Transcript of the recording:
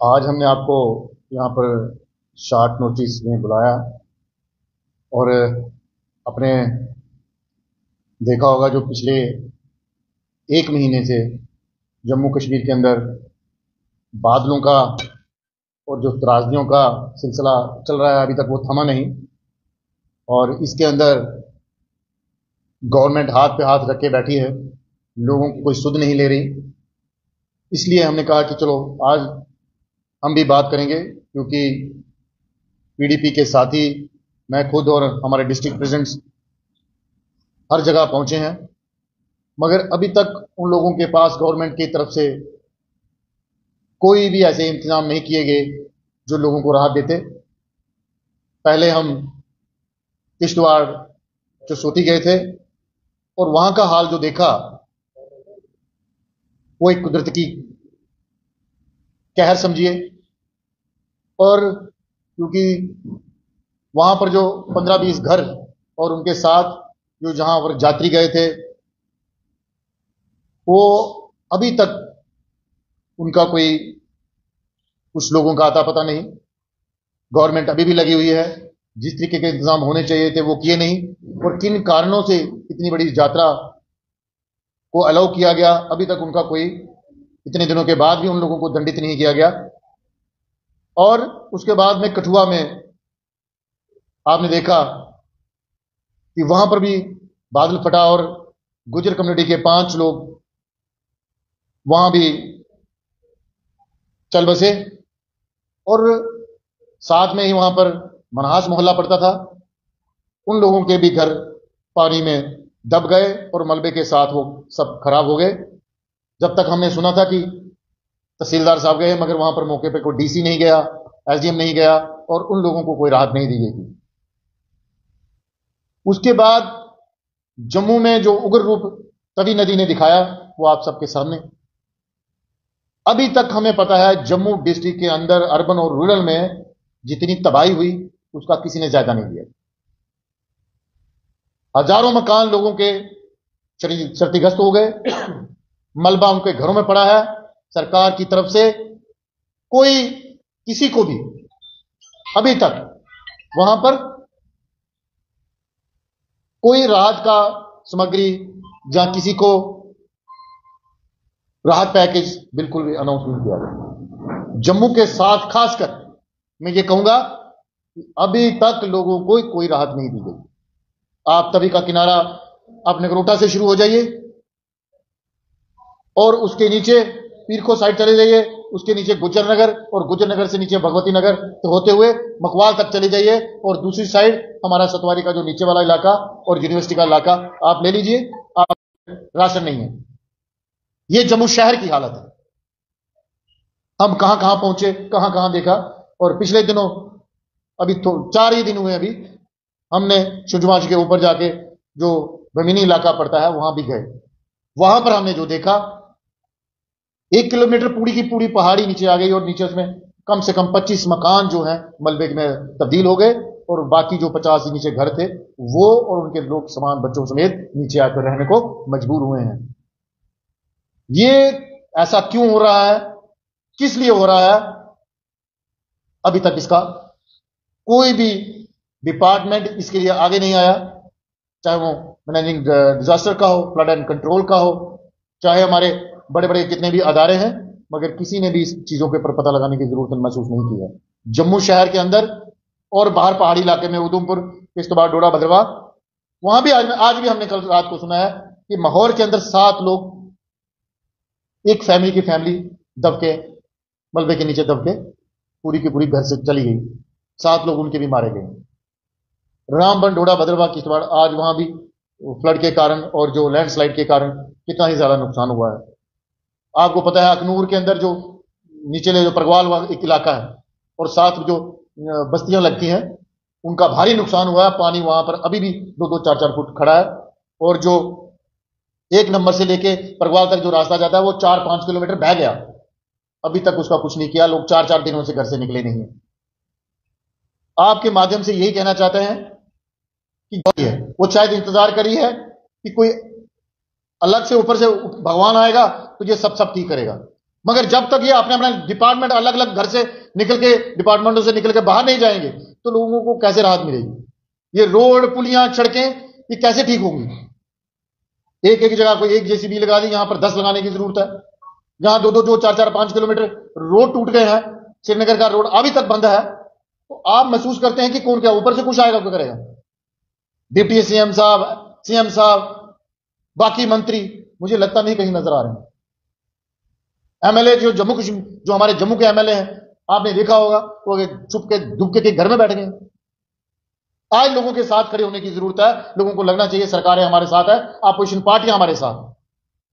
आज हमने आपको यहाँ पर शॉर्ट नोटिस में बुलाया और अपने देखा होगा जो पिछले एक महीने से जम्मू कश्मीर के अंदर बादलों का और जो त्रासदियों का सिलसिला चल रहा है, अभी तक वो थमा नहीं। और इसके अंदर गवर्नमेंट हाथ पे हाथ रख के बैठी है, लोगों की कोई सुध नहीं ले रही। इसलिए हमने कहा कि चलो आज हम भी बात करेंगे, क्योंकि पीडीपी के साथी मैं खुद और हमारे डिस्ट्रिक्ट प्रेसिडेंट्स हर जगह पहुंचे हैं, मगर अभी तक उन लोगों के पास गवर्नमेंट की तरफ से कोई भी ऐसे इंतजाम नहीं किए गए जो लोगों को राहत देते। पहले हम किश्तवाड़ चसोटी गए थे और वहां का हाल जो देखा वो एक कुदरत की कहर समझिए। और क्योंकि वहां पर जो 15-20 घर और उनके साथ जो जहां पर यात्री गए थे, वो अभी तक उनका कोई कुछ लोगों का आता पता नहीं। गवर्नमेंट अभी भी लगी हुई है, जिस तरीके के इंतजाम होने चाहिए थे वो किए नहीं। और किन कारणों से इतनी बड़ी यात्रा को अलाउ किया गया, अभी तक उनका कोई, इतने दिनों के बाद भी उन लोगों को दंडित नहीं किया गया। और उसके बाद में कठुआ में आपने देखा कि वहां पर भी बादल फटा और गुजर कम्युनिटी के 5 लोग वहां भी चल बसे। और साथ में ही वहां पर मनहास मोहल्ला पड़ता था, उन लोगों के भी घर पानी में दब गए और मलबे के साथ वो सब खराब हो गए। जब तक हमने सुना था कि तहसीलदार साहब गए, मगर वहां पर मौके पे कोई डीसी नहीं गया, एसडीएम नहीं गया और उन लोगों को कोई राहत नहीं दी गई थी। उसके बाद जम्मू में जो उग्र रूप तवी नदी ने दिखाया वो आप सबके सामने। अभी तक हमें पता है जम्मू डिस्ट्रिक्ट के अंदर अर्बन और रूरल में जितनी तबाही हुई उसका किसी ने जायजा नहीं लिया। हजारों मकान लोगों के क्षतिग्रस्त हो गए, मलबा उनके घरों में पड़ा है। सरकार की तरफ से कोई किसी को भी अभी तक वहां पर कोई राहत का सामग्री या किसी को राहत पैकेज बिल्कुल भी अनाउंस नहीं किया गया। जम्मू के साथ खासकर मैं ये कहूंगा कि अभी तक लोगों को कोई राहत नहीं दी गई। आप तवी का किनारा अपने नगरोटा से शुरू हो जाइए और उसके नीचे पीरखो साइड चले जाइए, उसके नीचे गुज्जर नगर और गुज्जर नगर से नीचे भगवती नगर तो होते हुए मकवाल तक चले जाइए। और दूसरी साइड हमारा सतवारी का जो नीचे वाला इलाका और यूनिवर्सिटी का इलाका आप ले लीजिए, आप राशन नहीं है। ये जम्मू शहर की हालत है। हम कहां कहां पहुंचे, कहां कहां देखा। और पिछले दिनों अभी तो 4 ही दिन हुए, अभी हमने शुजवाज के ऊपर जाके जो जमीनी इलाका पड़ता है वहां भी गए। वहां पर हमने जो देखा, 1 किलोमीटर पूरी की पूरी पहाड़ी नीचे आ गई और नीचे उसमें कम से कम 25 मकान जो हैं मलबे में तब्दील हो गए और बाकी जो 50 ही नीचे घर थे वो और उनके लोग सामान बच्चों समेत नीचे आकर रहने को मजबूर हुए हैं। ये ऐसा क्यों हो रहा है, किस लिए हो रहा है, अभी तक इसका कोई भी डिपार्टमेंट इसके लिए आगे नहीं आया। चाहे वो मैनेजिंग डिजास्टर का हो, फ्लड एंड कंट्रोल का हो, चाहे हमारे बड़े बड़े जितने भी अदारे हैं, मगर किसी ने भी इस चीजों के ऊपर पता लगाने की जरूरत महसूस नहीं की है। जम्मू शहर के अंदर और बाहर पहाड़ी इलाके में उधमपुर, किश्तवाड़, डोडा, भद्रवाह, वहां भी आज भी हमने कल रात को सुना है कि माहौर के अंदर 7 लोग, एक फैमिली की फैमिली दब के मलबे के नीचे दब के पूरी की पूरी घर से चली गई। 7 लोग उनके भी मारे गए। रामबन, डोडा, भद्रवाह, किश्तवाड़, आज वहां भी फ्लड के कारण और जो लैंडस्लाइड के कारण कितना ही ज्यादा नुकसान हुआ है। आपको पता है अखनूर के अंदर जो निचले जो परगवाल एक इलाका है और साथ जो बस्तियां लगती हैं उनका भारी नुकसान हुआ है। पानी वहां पर अभी भी 2-2, 4-4 फुट खड़ा है। और जो 1 नंबर से लेके परगवाल तक जो रास्ता जाता है वो 4-5 किलोमीटर बह गया, अभी तक उसका कुछ नहीं किया। लोग 4-4 दिनों से घर से निकले नहीं है। आपके माध्यम से यही कहना चाहते हैं कि है वो शायद इंतजार करी है कि कोई अलग से ऊपर से भगवान आएगा तो ये सब ठीक करेगा। मगर जब तक ये अपने अपना डिपार्टमेंट अलग अलग घर से निकल के, डिपार्टमेंटों से निकल के बाहर नहीं जाएंगे तो लोगों को कैसे राहत मिलेगी? ये रोड, पुलियां, सड़कें ये कैसे ठीक होंगी? एक एक जगह कोई एक जेसीबी लगा दी, यहां पर 10 लगाने की जरूरत है। जहां दो दो, जो 4-4, 5 किलोमीटर रोड टूट गए हैं, श्रीनगर का रोड अभी तक बंद है, तो आप महसूस करते हैं कि कौन क्या ऊपर से कुछ आएगा, क्या करेगा? डिप्टी सीएम साहब, सीएम साहब, बाकी मंत्री मुझे लगता नहीं कहीं नजर आ रहे हैं। एमएलए जो हमारे जम्मू के एमएलए हैं, आपने देखा होगा वो चुप के दुबके के घर में बैठ गए। आज लोगों के साथ खड़े होने की जरूरत है। लोगों को लगना चाहिए सरकारें हमारे साथ है, अपोजिशन पार्टियां हमारे साथ।